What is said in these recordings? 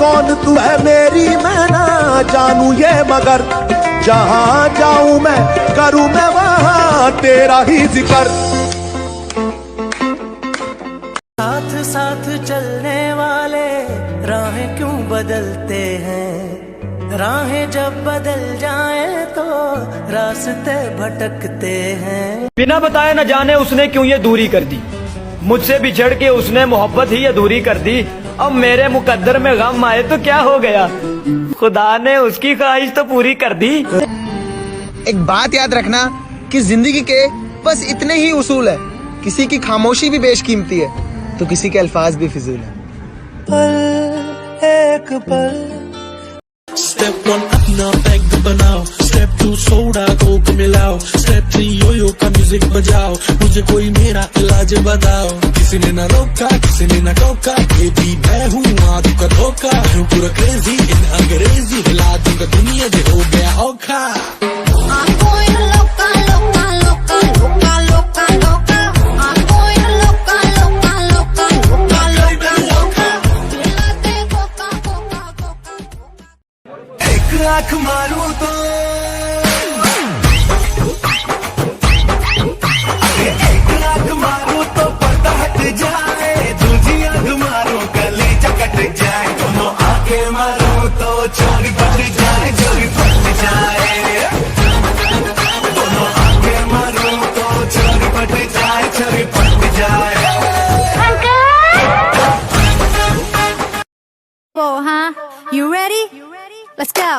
कौन तू है मेरी मैं ना जानू ये, मगर जहाँ जाऊं मैं करूं मैं वहाँ तेरा ही जिक्र। साथ साथ चलने वाले राहें क्यों बदलते हैं, राहें जब बदल जाए तो रास्ते भटकते हैं। बिना बताए न जाने उसने क्यों ये दूरी कर दी, मुझसे बिछड़ के उसने मोहब्बत ही अधूरी कर दी। अब मेरे मुकद्दर में गम आए तो क्या हो गया, खुदा ने उसकी ख्वाहिश तो पूरी कर दी। एक बात याद रखना कि जिंदगी के बस इतने ही उसूल है, किसी की खामोशी भी बेशकीमती है तो किसी के अल्फाज भी फिजूल है। पल एक पल। Step 1 अपना पैग बनाओ, Step 2 सोडा कोक मिलाओ, Step 3 योयो का म्यूजिक बजाओ, मुझे कोई मेरा इलाज बताओ। किसी ने ना रोका किसी ने ना टोका, ये भी मैं हूँ आदू का धोखा, हूँ पूरा क्रेजी इन अंग्रेजी, हिला दूंगा दुनिया जो हो गया औखा। आँख मारूं तो एक आँख मारूं तो पर्दा हट जाए, दूसरी आँख मारूं गले कट जाए, दोनों आँखें मारूं तो चोरी फट जाए, चोरी फट जाए, दोनों आँखें मारूं तो चोरी फट जाए, चोरी फट जाए। Oh, huh? You ready? Let's go.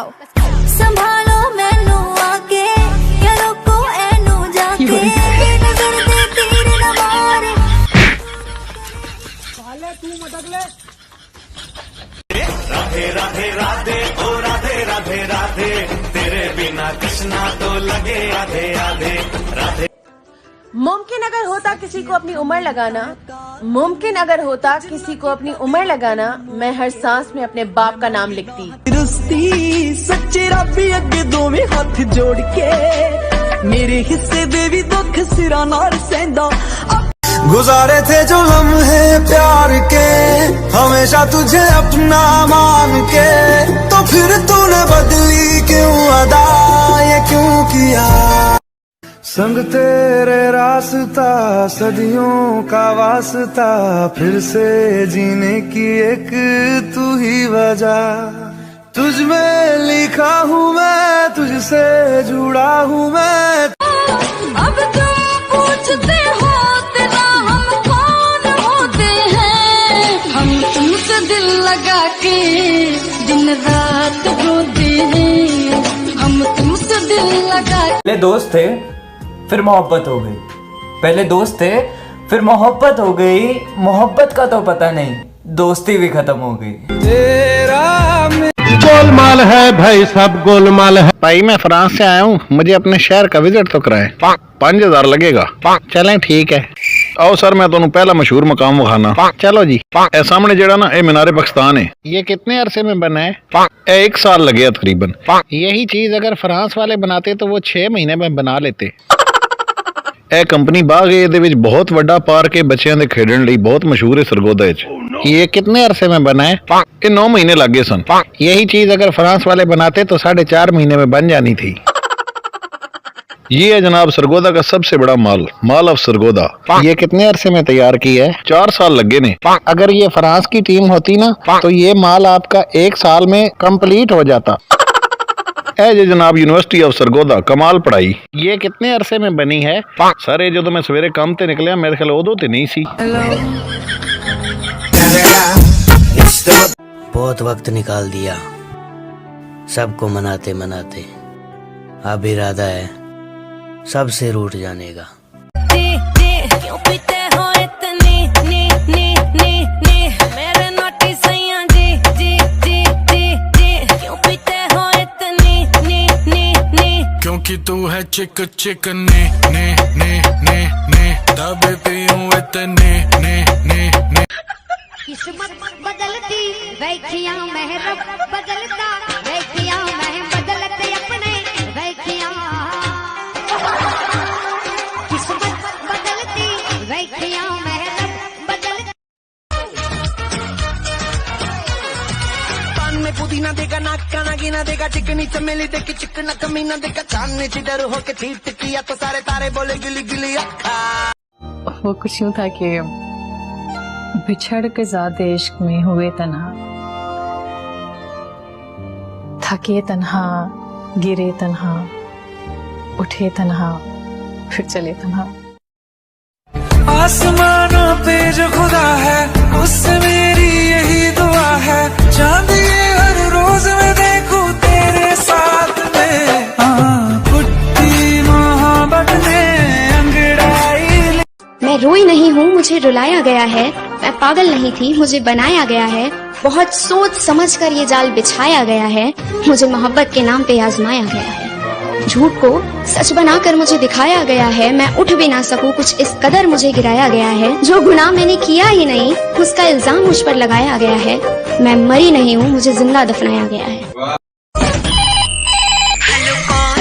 संभालो मैनू आके या रोको एनू जाके, नजर दे तीर न मारे। साले तू मटक ले। राधे राधे राधे ओ राधे राधे राधे, तेरे बिना कृष्णा तो लगे आधे आधे राधे। मुमकिन अगर होता किसी को अपनी उम्र लगाना, मुमकिन अगर होता किसी को अपनी उम्र लगाना, मैं हर सांस में अपने बाप का नाम लिखती। रुस्ती सच्चे रब्बी अगे दोवें हाथ जोड़ के, मेरे हिस्से दे भी दुख सिरा नाल सेंदा। गुजारे थे जो लम्हे प्यार के, हमेशा तुझे अपना मान के, तो फिर तूने बदली क्यों अदा, ये क्यों किया। संग तेरे रास्ता सदियों का वास्ता, फिर से जीने की एक तू ही वजह, तुझ में लिखा हूँ मैं, तुझसे जुड़ा हूँ मैं। अब तुम पूछते हो तेरा हम कौन होते हैं, हम तुमसे दिल लगा के दिन रात रोते हैं, हम तुमसे दिल लगा। पहले दोस्त थे फिर मोहब्बत हो गई, पहले दोस्त थे फिर मोहब्बत हो गई, मोहब्बत का तो पता नहीं दोस्ती भी खत्म हो गई। तेरा गोलमाल है भाई, सब गोलमाल है। भाई मैं फ्रांस से आया हूँ, मुझे अपने शहर का विजिट तो कराएं। 5000 लगेगा। चलें ठीक है। आओ सर मैं तुम्हें पहला मशहूर मकाम विखाना। चलो जी। ए सामने जेड़ा ना ए मीनारे पाकिस्तान है, ये कितने अरसे में बना है? 1 साल लगे तकरीबन। यही चीज अगर फ्रांस वाले बनाते तो वो 6 महीने में बना लेते। ਇਹ कंपनी बाग है, ਇਹਦੇ ਵਿੱਚ बहुत ਵੱਡਾ पार्क है, बच्चों के खेडन ਲਈ बहुत मशहूर है सरगोदा च। ये कितने अरसे में बना है? ये 9 महीने लगे सन। यही चीज अगर फ्रांस वाले बनाते तो 4.5 महीने में बन जानी थी। ये है जनाब सरगोदा का सबसे बड़ा माल ऑफ सरगोदा। ये कितने अरसे में तैयार की है? 4 साल लगे ने। अगर ये फ्रांस की टीम होती ना तो ये माल आपका 1 साल में कंप्लीट हो जाता। जी जनाब यूनिवर्सिटी ऑफ सरगोदा, कमाल पढ़ाई। ये कितने अरसे में बनी है? सारे जो तो मैं सवेरे काम ते निकलिया मेरे ख्याल उदो ते नहीं सी। बहुत वक्त निकाल दिया सबको मनाते मनाते, अब इरादा है सबसे रूठ जाने का। क्यों पीते हो इतनी नी नी नी नी, मेरे नोटी सैया जी जी जी जी जी, क्यों पीते हो इतनी नी नी नी, क्योंकि तू है चिक चिक ने ने ने ने ने, तबे पीऊं इतने ने ने ने। किस्मत बदलती वैखियां महरब बदलता, वैखियां मह बदलते अपने वैखियां, किस्मत बदलती वैखियां महरब बदलती। में पुदीना देगा, नाक का नागिना देगा, चिकनी चमेली देगी, चिकना कमीना देगा, चांदनी चिदर होके चीट किया तो सारे तारे बोले गिली गिली अक्खा। वो कुछ यूं था कि बिछड़ के ज़्यादा इश्क में हुए तन्हा, थके तन्हा, गिरे तन्हा, उठे तन्हा, फिर चले तन्हा। आसमानों पे जो खुदा है उससे मेरी यही दुआ है, चांद ये हर रोज मैं देखूं तेरे साथ में, पुट्टी मोहब्बत ने अंगड़ाई। मैं रोई नहीं हूँ, मुझे रुलाया गया है, मैं पागल नहीं थी, मुझे बनाया गया है, बहुत सोच समझ कर ये जाल बिछाया गया है, मुझे मोहब्बत के नाम पे आजमाया गया है, झूठ को सच बनाकर मुझे दिखाया गया है, मैं उठ भी ना सकूं कुछ इस कदर मुझे गिराया गया है, जो गुनाह मैंने किया ही नहीं उसका इल्जाम मुझ पर लगाया गया है, मैं मरी नहीं हूँ, मुझे जिंदा दफनाया गया है। हेलो कौन?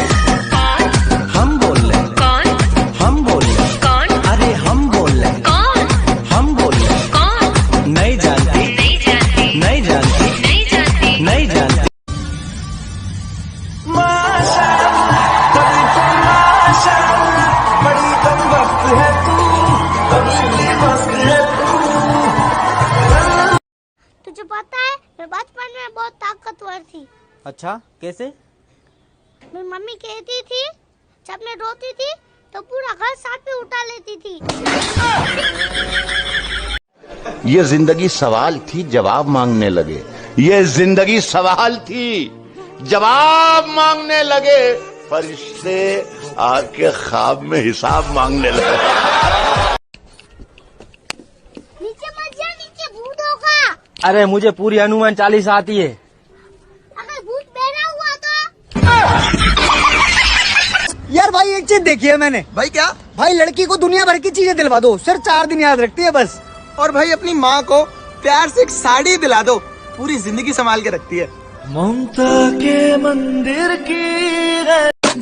हम बोल रहे। कौन? हम बोल रहे। कौन? अरे हम बोल रहे। कौन? हम बोल रहे। कौन? नहीं जानती। नहीं जानती। नहीं जानती। नहीं जानती। नहीं जानती। तुझे पता है मैं बचपन में बहुत ताकतवर थी। अच्छा, कैसे? मेरी मम्मी कहती थी जब मैं रोती थी तो पूरा घर साथ में उठा लेती थी। ये जिंदगी सवाल थी, जवाब मांगने लगे। ये जिंदगी सवाल थी, जवाब मांगने लगे। फरिश्ते आके ख्वाब में हिसाब मांगने लगे। नीचे मत जा, नीचे भूत होगा। अरे मुझे पूरी हनुमान 40 आती है। अगर भूत बहरा हुआ तो? यार भाई एक चीज देखी है मैंने। भाई क्या? भाई लड़की को दुनिया भर की चीजें दिलवा दो, सिर्फ 4 दिन याद रखती है बस। और भाई अपनी माँ को प्यार से एक साड़ी दिला दो, पूरी जिंदगी संभाल के रखती है। ममता के मंदिर की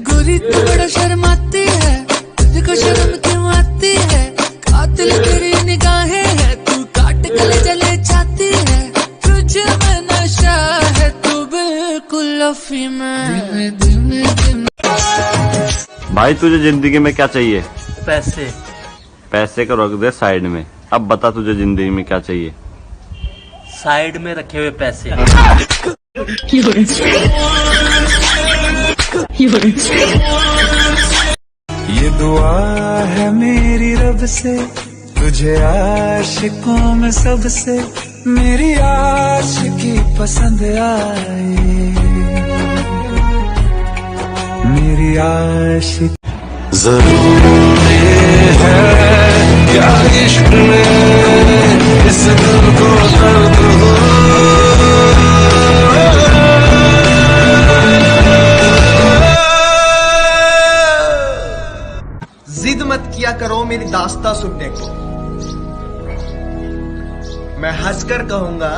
गोरी तू बड़ा शर्माती है, तुझको शर्म क्यों आती है, कातिल तेरी निगाहें है, तू काट गले जले जाती है, तुझे में नशा है, तू बिल्कुल अफीम है। भाई तुझे जिंदगी में क्या चाहिए? पैसे। पैसे को रख दे साइड में, अब बता तुझे जिंदगी में क्या चाहिए? साइड में रखे हुए पैसे। ये दुआ है मेरी रब से, तुझे आशिकों में सबसे मेरी आशिकी पसंद आए, मेरी आशिक जरूरी है क्या इश्क में इस दिल को दर्द हो। जिद मत किया करो मेरी दास्तां सुनने को, मैं हंसकर कहूंगा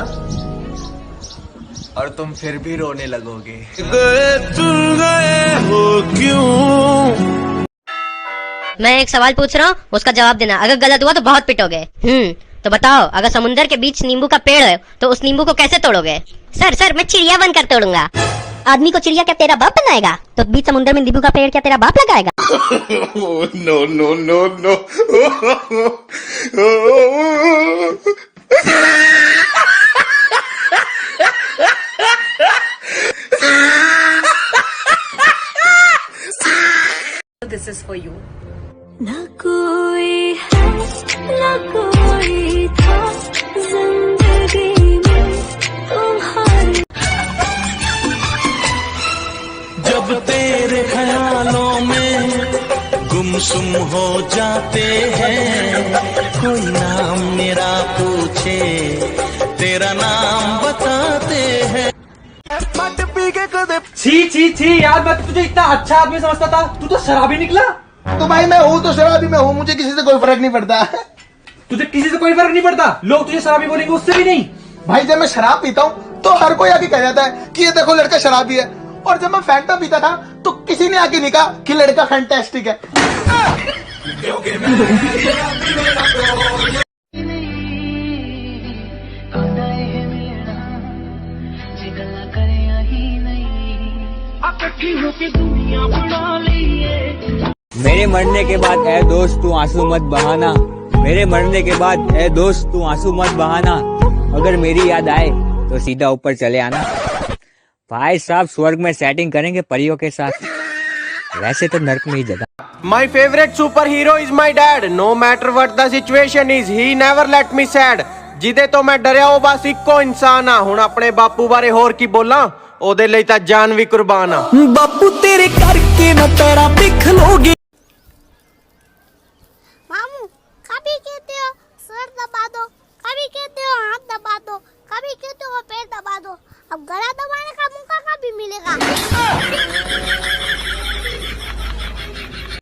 और तुम फिर भी रोने लगोगे। तुम गए हो क्यों? मैं एक सवाल पूछ रहा हूँ, उसका जवाब देना, अगर गलत हुआ तो बहुत पिटोगे। तो बताओ, अगर समुंदर के बीच नींबू का पेड़ है तो उस नींबू को कैसे तोड़ोगे? सर मैं चिड़िया बनकर तोड़ूंगा। आदमी को चिड़िया क्या तेरा बाप बनाएगा? तो बीच समुंदर में नींबू का पेड़ क्या तेरा बाप लगाएगा? No no no no. This is for you. न कोई है न कोई था जिंदगी में तुम्हारे। जब तेरे ख्यालों में गुमसुम हो जाते हैं, कोई नाम मेरा पूछे तेरा नाम बताते हैं। छी यार, मैं तुझे इतना अच्छा आदमी समझता था, तू तो शराबी निकला। तो भाई मैं हूँ तो शराबी में हूँ, मुझे किसी से कोई फर्क नहीं पड़ता। तुझे किसी से कोई फर्क नहीं पड़ता? लोग तुझे शराबी बोलेंगे, उससे भी नहीं। भाई जब मैं शराब पीता हूँ तो हर कोई आके कह जाता है कि ये देखो लड़का शराबी है, और जब मैं फैंटा पीता था तो किसी ने आके नहीं कहा कि लड़का फैंटास्टिक है। जे गल्ला करे ही नहीं इकट्ठी होके दुनिया बना लिए। मेरे मरने के बाद ए दोस्त तू आंसू मत बहाना, मेरे मरने के बाद ए दोस्त तू आंसू मत बहाना, अगर मेरी याद आए तो सीधा ऊपर चले आना। भाई साहब स्वर्ग में सेटिंग करेंगे परियों के साथ, वैसे तो नर्क में ही जगह। My favorite superhero is my dad. No matter what the situation is, he never let me sad. ਜਿਹਦੇ ਤੋਂ ਮੈਂ ਡਰਿਆ ਉਹ ਬਸ ਇੱਕੋ ਇਨਸਾਨ ਆ। ਹੁਣ ਆਪਣੇ ਬਾਪੂ ਬਾਰੇ ਹੋਰ ਕੀ ਬੋਲਾਂ, ਉਹਦੇ ਲਈ ਤਾਂ ਜਾਨ ਵੀ ਕੁਰਬਾਨ ਆ। ਬਾਪੂ ਤੇਰੇ ਕਰਕੇ ਨਾ ਪੈਰਾਂ ਤੇ ਖਲੋਗੇ।